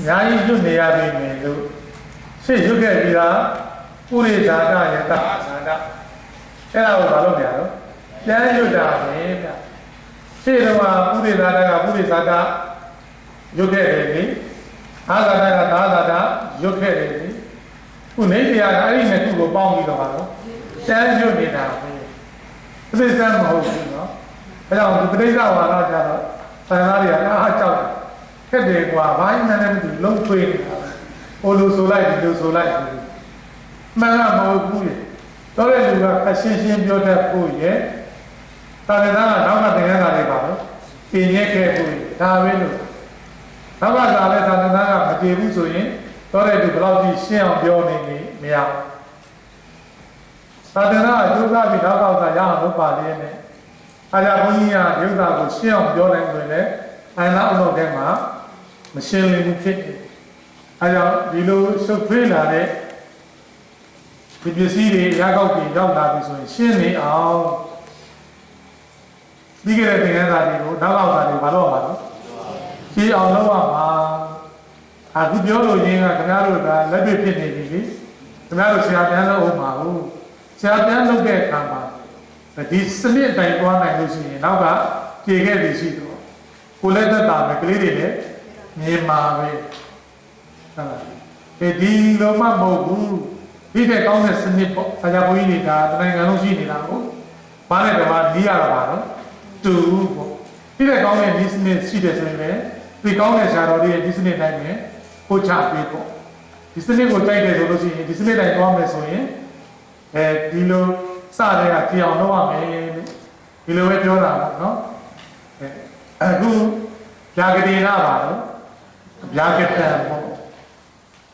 ညာကြီးရွတ်နေရပြီမယ်လို့ရှေ့ရွတ်ခဲ့ပြီးသားပုရိသတာယတအာသတာအဲ့ဒါကိုမလုပ်ကြတော့ပြန်ရွတ်တာပဲဗျရှေ့တော့ပုရိသတာကပုရိသတာရွတ်ခဲ့တယ်လေအာသတာကသာသတာရွတ်ခဲ့တယ်လေခုနေတရားကအဲ့ဒီနှစ်ခုကိုပေါင်းပြီးတော့ပါတော့ပြန်ရွတ်နေတာပဲပြိဿမဟုတ်ဘူးနော်အဲကြောင့်ဒီပြိဿဝါဒကြတော့ဆန္ဒတွေကအားကြောက်ခက်တယ်ကွာဘာမှလည်းမသိလုံးထွေးနေတာဟိုလိုဆိုလိုက်ဒီလိုဆိုလိုက်မှန်ကမဟုတ်ဘူးလေတော့တဲ့လူကအရှင်းရှင်းပြောတတ်ဖို့ရဲ့တာရဏကနောက်ကတင်ရတာတွေပါတော့ပြင်ရက်ခဲ့ဖို့ဒါပဲလို့နောက်ကသာလဲတာရဏကမတည်ဘူးဆိုရင်တော့တဲ့လူဘယ်လောက်ကြီးရှင်းအောင်ပြောနေနေမရဘူးတာရဏကကျိုးစားပြီးနောက်ကောက်သာရအောင်လုပ်ပါလေနဲ့အားကြဘုန်းကြီးကရုပ်သာကိုရှင်းအောင်ပြောနိုင်ဆိုရင်လည်းအနာအလို့ထဲမှာမရှင်းလင်းဘူးဖြစ်တယ်အဲကြောင့်ဒီလိုရှုပ်ထွေးလာတဲ့ဒီပစ္စည်းတွေရကောက်ပြီးရောက်လာပြီဆိုရင်ရှင်းနေအောင်ပြီးခဲ့တဲ့သင်္ကန်းစာတွေကိုနောက်လောက်စာတွေမလုပ်ပါဘူးရှင်းအောင်လုပ်ရမှာအခုပြောလို့ရင်းကခင်ဗျားတို့ကလက်တွေ့ဖြစ်နေပြီလေခင်ဗျားတို့ဆရာပြန်လုပ်အောင်ပါဘူးဆရာပြန်လုပ်တဲ့အခါမှာဒီစနစ်တိုင်သွားနိုင်လို့ရှိရင်နောက်ကပြေခဲ့ပြီရှိတော့ကိုလည်းသက်သာမယ်ကလေးတွေလည်းမြင်ပါပဲဟုတ်လားဒီလိုမှမဟုတ်ဘူးဒီတဲ့ကောင်းတဲ့စနစ်ပေါ့ဆရာဘုန်းကြီးတွေကတနိုင်ငံလုံးရှိနေတာကိုဘာနဲ့တမနီးရတာပါတော့တူပေါ့ဒီတဲ့ကောင်းတဲ့ဒီစနစ်ရှိတယ်ဆိုရင်လည်းဒီကောင်းတဲ့ဆရာတော်တွေရဲ့ဒီစနစ်တိုင်းနဲ့ပို့ချပေးပေါ့ဒီစနစ်ကိုကြိုက်တယ်ဆိုလို့ရှိရင်ဒီစနစ်တိုင်းသွားမယ်ဆိုရင်ဒီလိုစတဲ့ကကြည်အောင်လုပ်ရမယ်ဒီလိုပဲပြောတာပေါ့နော်အခုဗျာဂတိနာပါတော့ဗျာဂတံပေါ့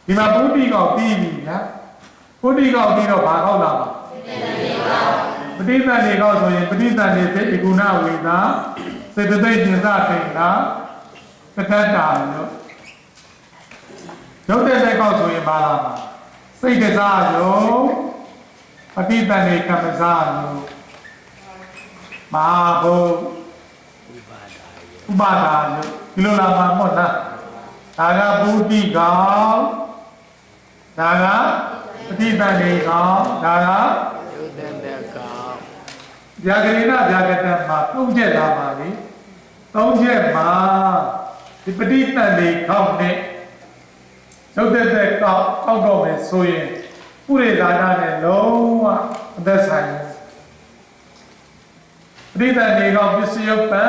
ဒီမှာပုဒ္ဓိကောက်ပြီးပြီညာပုဒ္ဓိကောက်ပြီးတော့ဘာကောက်လာမှာပဋိသန္ဓေကောက်ဆိုရင်ပဋိသန္ဓေစေကုဏဝေသာစေတသိက်ဉ္စတိန်တာကတ္တတာလို့ရုပ်တဲ့ကောက်ဆိုရင်ဘာလာမှာစိတ်ကစားရောပဋိသန္ဓေကမ္မစားရောမဟာဘုဥပါဒါလို့ဒီလိုလာမှာမဟုတ်လားဒါကပုဒ္ဓိကောက်ဒါကပဋိသန္ဓေကောက်ဒါကရုပ်တဲ့ကောက်ဗျာဂရိဏဗျာဂတံမှာ၃ချက်လာပါလေ၃ချက်မှာဒီပဋိသန္ဓေကောက်နဲ့ရုပ်တဲ့ကောက်တော့မယ်ဆိုရင်ပုရိသနာနဲ့လုံးဝအသက်ဆိုင်ပဋိသန္ဓေကောက်ပစ္စယုပ္ပံ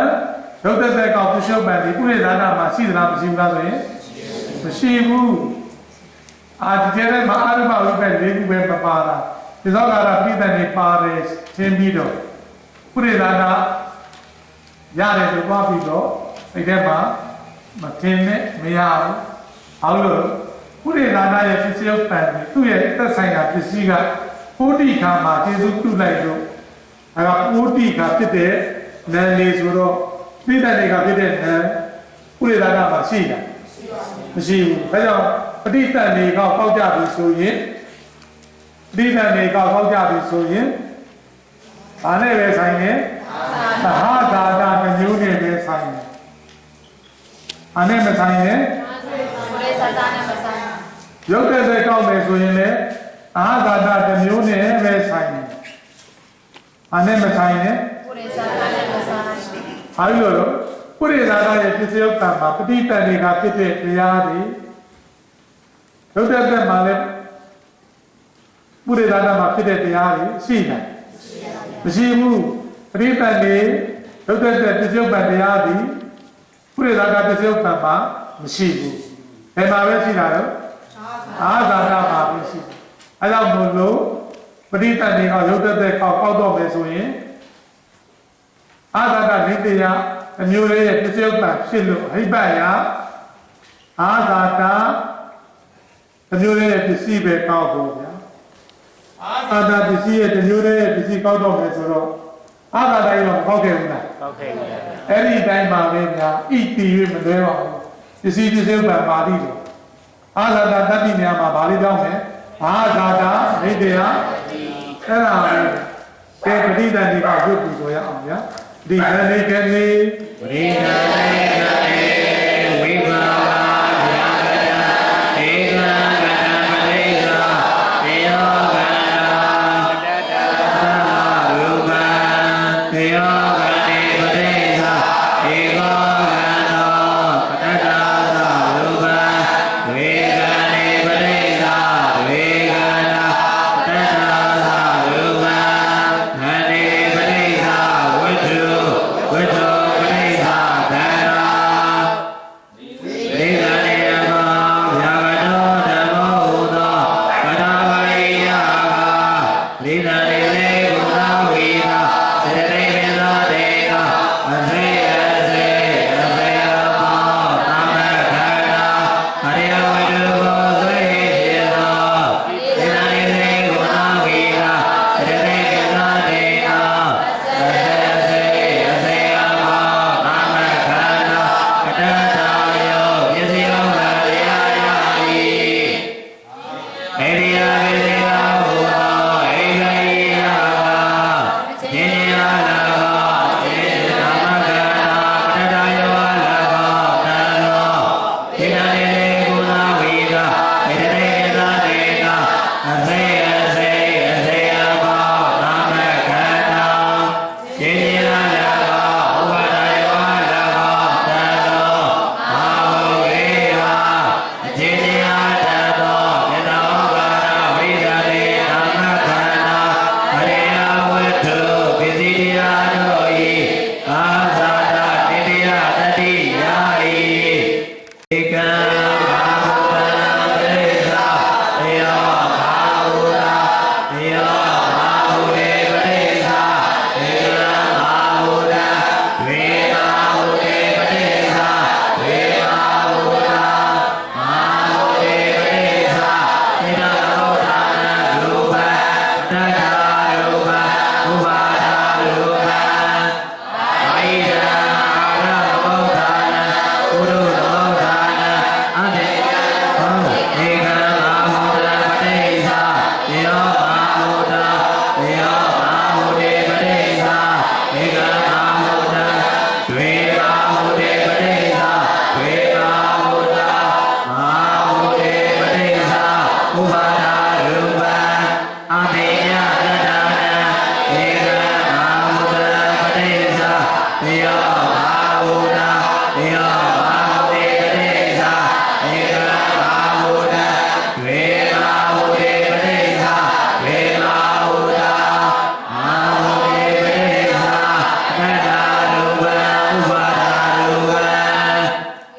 ရုပ်တဲ့ကောက်ပစ္စယုပ္ပံဒီပုရိသနာမှာရှိသလားမရှိဘူးလားဆိုရင်မရှိဘူးဒီကျတဲ့မှာအရုပဝိပ္ပ၄ခုပဲမပါတာဒီသောကာရပဋိသန္ဓေပါတယ်သင်ပြီးတော့ပုရိသနာရတယ်လို့ပြောပြီးတော့အဲ့ဒီမှာမထင်နဲ့မရဘူးဘာလို့ပုရိသနာရဲ့ပစ္စယုပ္ပံသူ့ရဲ့သက်ဆိုင်ရာပစ္စည်းကပုဒ္ဓိခါမှာကျေစုပြုလိုက်လို့အဲဒါပုဒ္ဓိခါဖြစ်တဲ့နာလေးဆိုတော့ပဋိသန္ဓေကဖြစ်တဲ့နာပုရိသနာမှာရှိတာမရှိဘူးဒါကြောင့်ပဋိသန္ဓေကောက်ကြပြီဆိုရင်ပဋိသန္ဓေကောက်ကြပြီဆိုရင်ဘာနဲ့ပဲဆိုင်နေသဟာသာတာမျိုးနဲ့ပဲဆိုင်နေဘာနဲ့မဆိုင်နေပုရိသတာနဲ့မဆိုင်ရုပ်တဲ့ကောက်မယ်ဆိုရင်လည်းအာသာတာမျိုးနဲ့ပဲဆိုင်နေဘာနဲ့မဆိုင်နေပုရိသတာနဲ့မဆိုင်ဘာလို့လဲပုရိသတာရဲ့ပစ္စယုပ္ပံမှာပဋိသန္ဓေကဖြစ်တဲ့တရားတွေရုပ်တဲ့မှာလည်းပုရိသတာမှာဖြစ်တဲ့တရားတွေရှိတယ်မရှိဘူးပဋိသန္ဓေရုပ်တဲ့ပစ္စယုပ္ပံတရားတွေပုရိသတာပစ္စယုပ္ပံမှာမရှိဘူးဘယ်မှာပဲရှိတာလဲအာသာတာမှာပဲရှိတယ်အဲကြောင့်မို့လို့ပဋိသန္ဓေကရုပ်တဲ့ကောက်တော့မယ်ဆိုရင်အာသာတာနိတ္တယအမျိုးလေးရဲ့ပစ္စယုပ္ပံဖြစ်လို့ဟိပယအာသာတာအမျိုးလေးရဲ့ပစ္စည်းပဲကောက်ဖို့ဗျာအာသာပစ္စည်းရဲ့အမျိုးလေးရဲ့ပစ္စည်းကောက်တော့မယ်ဆိုတော့အာသာတာရောမကောက်ခဲ့ဘူးလားကောက်ခဲ့ပါဗျာအဲ့ဒီတိုင်းမှာပဲဗျာဣတိ၍မလွဲပါဘူးပစ္စည်းပစ္စယုပ္ပံပါဠိတော်အာသာတာတတိများမှာဗာလိကြောင်းမယ်အာသာတာနိတ္တယအဲ့ဒါပဲကဲပဋိသန္ဓေကရုပ်ပူဆိုရအောင်ဗျာဒီကနေ့ပရိသန္ဓေဝိပါဒဗျာ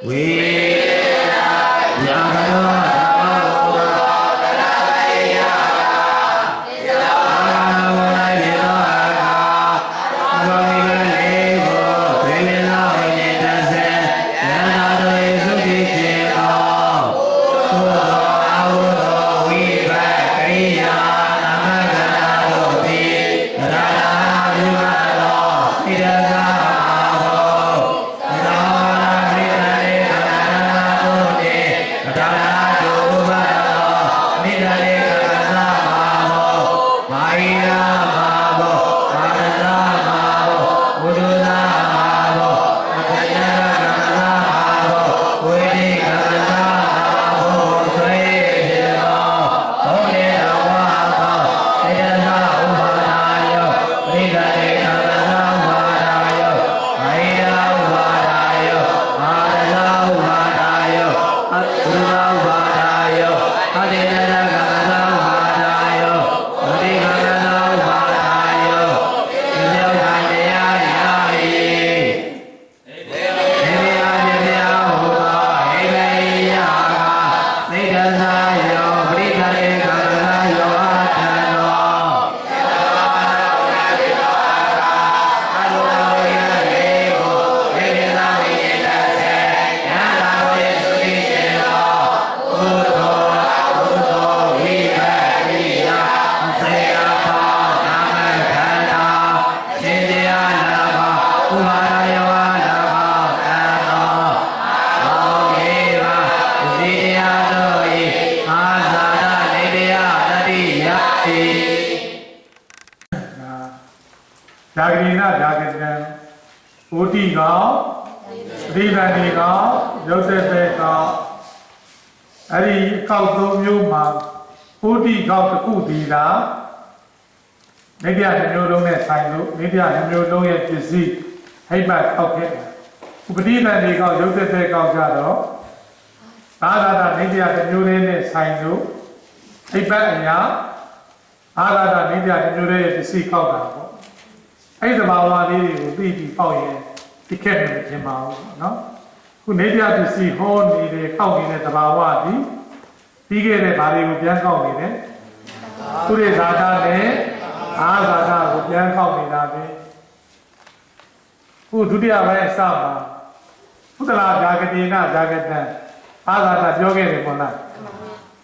ဝေယာကရောဒါဂရိနာဒါဂတံဩတိကောင်အဓိပ္ပာယ်ဒီကောင်ရုပ်သက်သက်ကောင်အဲ့ဒီအကောက်၃မျိုးမှာဩတိကောင်တစ်ခုဒီတာမိဂယတစ်မျိုးလုံးနဲ့ဆိုင်လို့မိဂယတစ်မျိုးလုံးရဲ့ပစ္စည်းဟိတ်ပတ်ထောက်ခဲ့တယ်ဥပတိပန်ဒီကောင်ရုပ်သက်သက်ကောင်ကြတော့သာဂတာမိဂယတစ်မျိုးလေးနဲ့ဆိုင်လို့ဟိတ်ပတ်အရာအာဂတာမိဂယတစ်မျိုးလေးရဲ့ပစ္စည်းကောက်တာပေါ့အဲ့ဒီသဘာဝလေးတွေကိုသိပြီးပေါက်ရင်ဒီခက်နေခြင်းမအောင်နော်ခုနေပြပစ္စည်းဟောနေတဲ့ကောက်နေတဲ့သဘာဝဒီပြီးခဲ့တဲ့ဘာတွေကိုပြန်ကောက်နေတယ်သူရိဇာတာနဲ့အာဂါတာကိုပြန်ကောက်နေတာပဲခုဒုတိယပိုင်းအစမှာဘုဒ္ဓလာဇာဂတိနာဇာဂတံအာဂါတာပြောခဲ့တယ်ပေါ့လား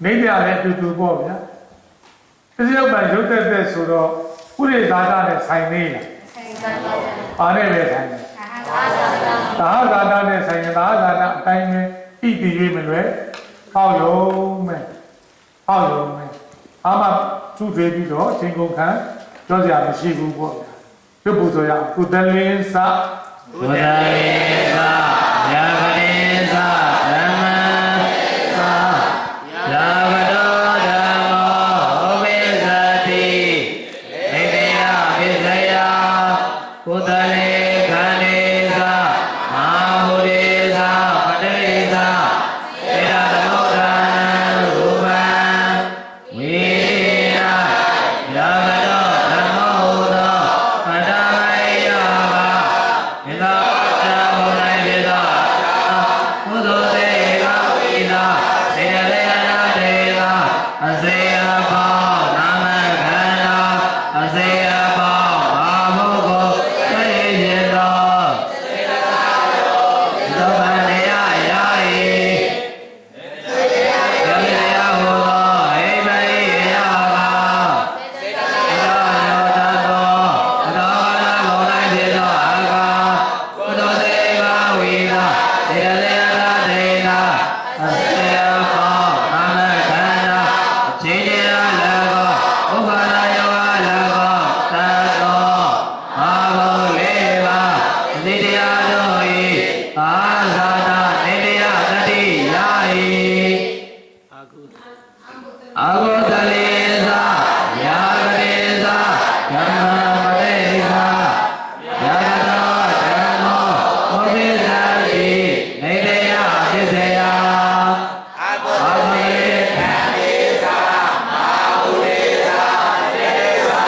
နေပြလည်းအတူတူပေါ့ဗျာပစ္စည်းဥပ္ပံရုပ်သက်သက်ဆိုတော့ပုရိဇာတာနဲ့ဆိုင်နေလားပါနဲ့ပဲဆိုင်တယ်သာဂာတာနဲ့ဆိုင်ရင်သာဂာတာအတိုင်းပဲဣတိရွေးမလွယ်ပေါက်ရုံမဲ့ပေါက်ရုံမဲ့အာမသူ့တွေပြီးတော့အချိန်ကုန်ခံကြောစရာမရှိဘူးပေါ့ပြုတ်ပူဆိုရကုသလင်းစကုသလင်းစယာဂရိစဓမ္မစယာဂတောဓမ္မောဩဝိဇ္ဇတိနေတယဝိဇ္ဇယကုသလေခန္ဓေစမဟာမုရိစပတိစသေရသမုဒ္ဒံရူပံဝိယာယာဂတောဓမ္မောသောပတ္တမယဘာဣဒာတမောနိုင်ပိသောကုသိုလ်တေကဝိသာသေရလေနာတေသာအစေယဘောနာမခန္ဓာအစေယဘောဘာမုကိုသိစေသောသောဗန္တယယာယယောနိယဟောဟိမယယာဘာသောတသောသောဘာမောနိုင်ပိသောအာဂါကုသိုလ်တေကဝိသာသေရလေနာတေသာအစေယဘောနာမခန္ဓာအချင်းချင်းအလကောဥပ္ပါဒယောအလကောသတ္တောအာဘောလေးပါသိတရားတို့ဤအာဇာတနေတရားတတိယာဤအာဂုတလေသာယာဂရေသာဓမ္မပတိသာယာဂတောဓမ္မောဩဝိဇ္ဇတိနေတရားပစ္စယအာဂုလေခန္ဓေသာမဟာမုရိသာသေသာ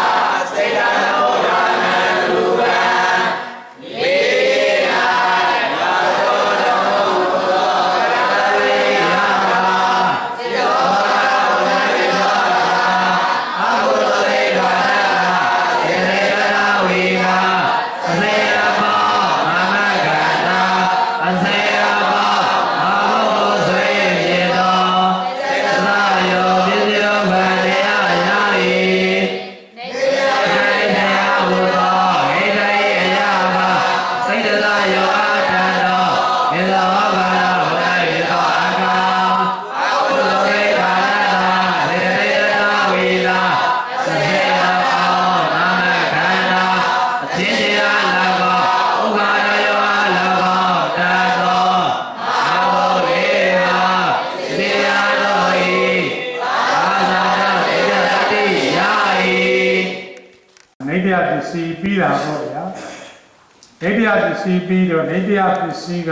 သေရသမုဒ္ဒံရူပံဝိယာယာဂတောဓမ္မောသော ပြီးတာပေါ့ဗျာနေတရားပစ္စည်းပြီးတော့နေတရားပစ္စည်းက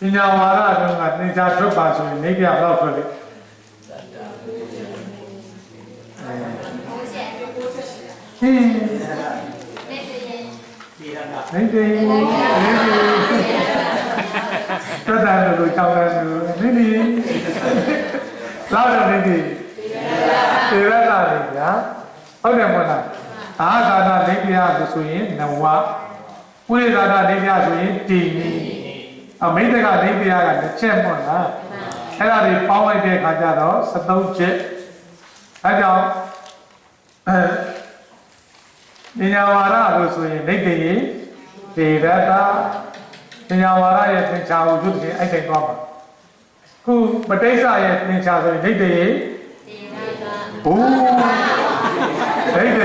ပညာဝါဒတုန်းကသင်္ချာထွက်ပါဆိုရင်နေတရားဘယ်လောက်ထွက်လဲဟင်းနေတယ်တော်တယ်လို့ကြောက်တယ်နေနေလောက်တော့နေတယ်သေရတာလေဗျာဟုတ်တယ်မဟုတ်လားအာသာနာနေတရားဆိုရင်နဝပုရိသာနာနေတရားဆိုရင်တည်နေအမိတ်တကနေတရားကတစ်ချက်ပေါ့လားအဲ့ဒါတွေပေါင်းလိုက်တဲ့အခါကျတော့73ချက်အဲကြောင့်ပညာဝါဒလို့ဆိုရင်နေတည်သေရတာပညာဝါဒရဲ့သင်္ချာကိုကျွတ်တယ်အဲ့တိုင်းသွားပါခုပဋိစ္စရဲ့သင်္ချာဆိုရင်နေတည်ဘိုးဒိဋ္ဌိ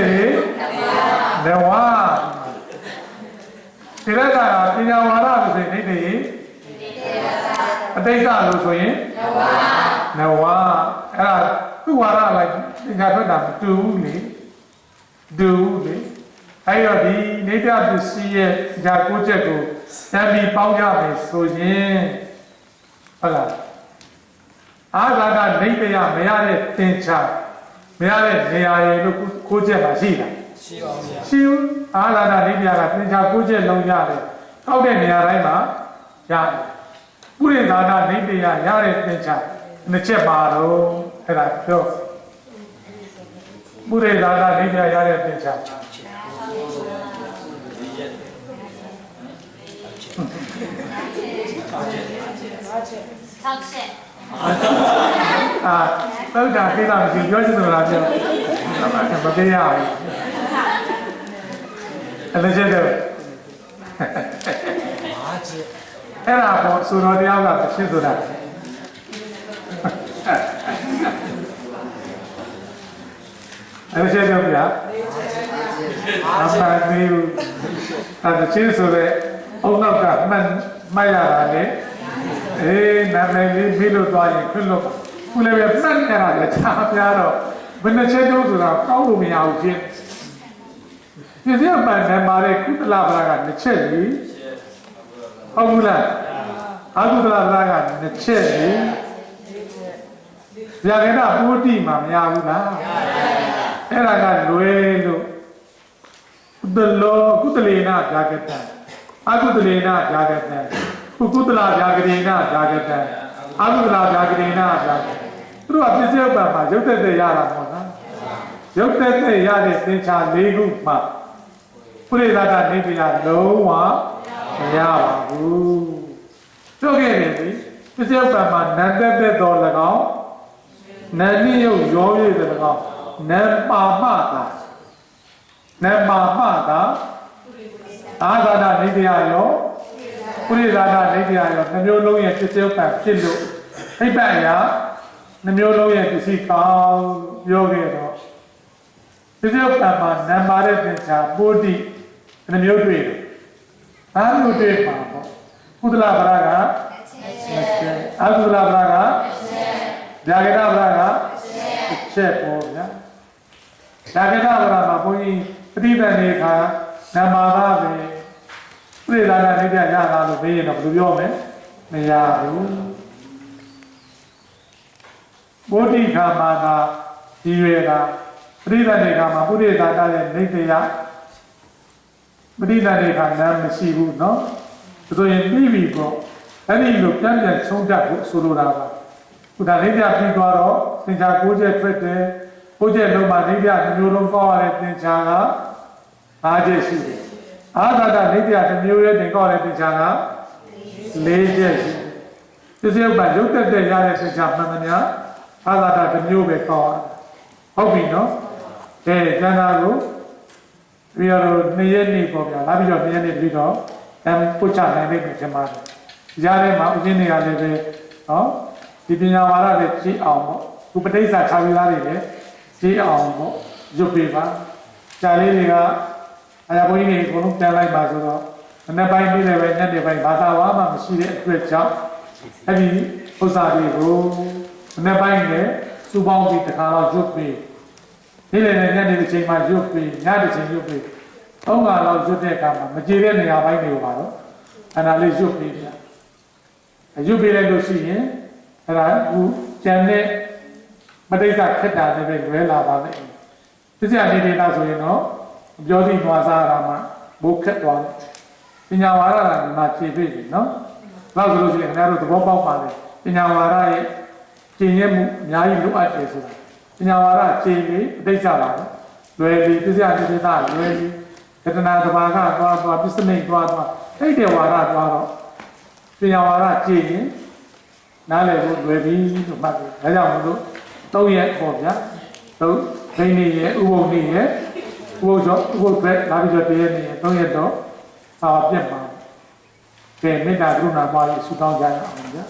နဝဒီရကပညာဝါဒလို့ဆိုရင်ဒိဋ္ဌိအတိတ်ကလို့ဆိုရင်နဝအဲ့ဒါသူ့ဝါဒလိုက်ပညာထွက်တာမတူဘူးလေအဲ့တော့ဒီနေတ္တပစ္စည်းရဲ့ဓာတ်ကိုချက်ကိုတန်ပြီးပေါင်းကြမယ်ဆိုရင်ဟုတ်လားအာဂါဒနေတ္တရမရတဲ့သင်္ချာမရတဲ့နေရာရေလို့ကိုချက်ပါရှိလားရှိပါဘူးရှိဘူးအာဂါဒနေတ္တရကသင်္ချာကိုချက်လုံးရတယ်တောက်တဲ့နေရာတိုင်းမှာရတယ်ပုရိသာဒနေတ္တရရတဲ့သင်္ချာနှစ်ချက်ပါတော့အဲ့ဒါပြောပုရိသာဒနေတ္တရရတဲ့သင်္ချာသောတာကိစ္စမရှိပြောချင်လို့လားပြောမပြေရဘူးအဲ့ဒါကျတော့အဲ့ဒါပေါ့ဆိုတော်တရားကရှင်းဆိုတာအဲ့ဒါကျတော့ဗျာအမှန်သေးဘူးအဲ့ဒါချင်းဆိုတဲ့အုံနောက်ကမှတ်ရတာလေနာမည်လေးပြီးလို့သွားရင်ခွင့်လို့ခုလည်းပဲမှတ်ရတာလည်းခြားပြားတော့ဘယ်နှချက်တုံးဆိုတာကောင်းလို့မရဘူးဖြစ်ဒီစက်မှန်တယ်မှာတဲ့ကုသလပရာကနှစ်ချက်လीဟုတ်ဘူးလားအကုသလပရာကနှစ်ချက်လीဗျာကေနပုဒ္တိမှာမရဘူးလားအဲ့ဒါကလွယ်လို့ကုသလေနာဗျာကတံအကုသလေနာဗျာကတံကုသလဗျာကရေနာဗျာကတံအကုသလဗျာကရေနာဗျာသူတို့ကပစ္စည်းဥပ္ပံမှာရုပ်သက်သက်ရတာပေါ့နော်ရုပ်သက်သက်ရတဲ့သင်္ချာ၄ခုမှာပုရိသတာနေပြလုံးဝမရပါဘူးတို့ခဲ့တယ်ဒီပစ္စည်းဥပ္ပံမှာနံသက်သက်တော်၎င်းနံနိယုတ်ရောရည်တဲ့၎င်းနံပါမတာအာဂါဒနေပြရောပုရိသတာနေပြရောနှမျိုးလုံးရဲ့ပစ္စည်းဥပ္ပံဖြစ်လို့အိပ်ပတ်ရာနှမျိုးလုံးရဲ့ပစ္စည်းကောင်းပြောခဲ့တော့ပစ္စည်းဥပ္ပံမှာနံပါတဲ့သင်္ချာပုဒ္တိနှမျိုးတွေ့တယ်။အားလို့တွေ့ပါပေါ့ကုသလပရာကအကုသလပရာကဗျာကေနပရာကချက်ပေါ့ဗျာဗျာကေနပရာမှာဘုန်းကြီးပဋိသန္ဓေခါနံပါသားပဲပြိလာတာနေကြရတာလို့မေးရင်တော့ဘယ်လိုပြောမလဲမရဘူးဘုဒ္ဓခါမှာသာဒီရွယ်တာပရိသတ်တွေကမှာပုရိသတာရဲ့နေတရားပရိသတ်တွေကနားမရှိဘူးเนาะဆိုရင်ပြီးပြီပေါ့အဲ့ဒီလိုပြန်ဆုံးဖြတ်ဖို့ဆိုလိုတာပါခုဒါနေပြပြီးသွားတော့သင်္ချာ၉ချက်ထွက်တယ်၉ချက်လုံးမှာနေပြမျိုးလုံးကောက်ရတဲ့သင်္ချာက၅ချက်ရှိတယ်အာဂါဒနေပြတစ်မျိုးရဲ့တင်ကောက်ရတဲ့သင်္ချာက၄ချက်ရှိတယ်ဒီစရုပ်ပါရုပ်တက်တဲ့ရတဲ့သင်္ချာမှန်သမျှအာဂါဒတစ်မျိုးပဲကောက်ဟုတ်ပြီနော်ကျန်တာကိုပြီးတော့2ရက်နေပေါ့ဗျာလာပြီးတော့2ရက်နေပြီးတော့ပုတ်ချနိုင်လိမ့်မယ်ထင်ပါတယ်။ကြားထဲမှာဥစဉ်တွေကလည်းပဲနော်ဒီပညာဝါဒတွေကြည့်အောင်ပေါ့ခုပဋိစ္စခြားပြီးသားတွေလည်းကြည့်အောင်ပေါ့ရုပ်ပေးပါ။ကြားလေးတွေကအာရဘုန်းကြီးတွေအကုန်လုံးပြန်လိုက်ပါဆိုတော့မနေ့ပိုင်းနေ့လည်းပဲညနေပိုင်းဘာသာဝါမှမရှိတဲ့အတွက်ကြောင့်အဲ့ဒီဥစ္စာတွေကိုမနေ့ပိုင်းလည်းစုပေါင်းပြီးတစ်ခါတော့ရုပ်ပေးနေ့လည်နဲ့ညနေတစ်ချိန်မှာရုပ်ပြီးညတစ်ချိန်ရုပ်ပြီး 3 ခါလောက်ရွတ်တဲ့အခါမှာမကြည်တဲ့နေရာပိုင်းတွေကိုပါတော့ခန္ဓာလေးရွတ်ပြီးပြရွတ်ပြီးလိုက်လို့ရှိရင်အဲ့ဒါခုကျန်တဲ့မတိတ်ခက်တာတွေပဲလွဲလာပါလိမ့်မယ်။သိစရာနေနေတာဆိုရင်တော့ပြောသည့်နွားစားရမှာဘိုးခက်သွားတယ်။ပညာဝါဒကမှခြေပြည့်ပြီနော်။နောက်ဆိုလို့ရှိရင်ခင်ဗျားတို့သဘောပေါက်ပါလေပညာဝါဒရဲ့ကျင့်ရမှုအများကြီးလိုအပ်တယ်ဆိုတာပညာဝါဒခြေပြီးအတိတ်ကြပါတော့လွယ်ပြီးသိစရာနေတာလွယ်ပြီးကတနာတဘာကသွားပစ္စနိသွားအဲ့ဒီဝါဒသွားတော့ပညာဝါဒခြေရင်နားလည်ဖို့လွယ်ပြီးလို့မှတ်တယ်ဒါကြောင့်မလို့3 ရက်ပေါ့ဗျာ3ဒိနေရဲ့ဥပုပ်နေရဲ့ဥပုပ်ဘက်လာပြီးတော့တရက်နေရဲ့3 ရက်တော့ပြတ်ပါကဲမေတ္တာကရုဏာပါရေးဆုတောင်းကြရအောင်ဗျာ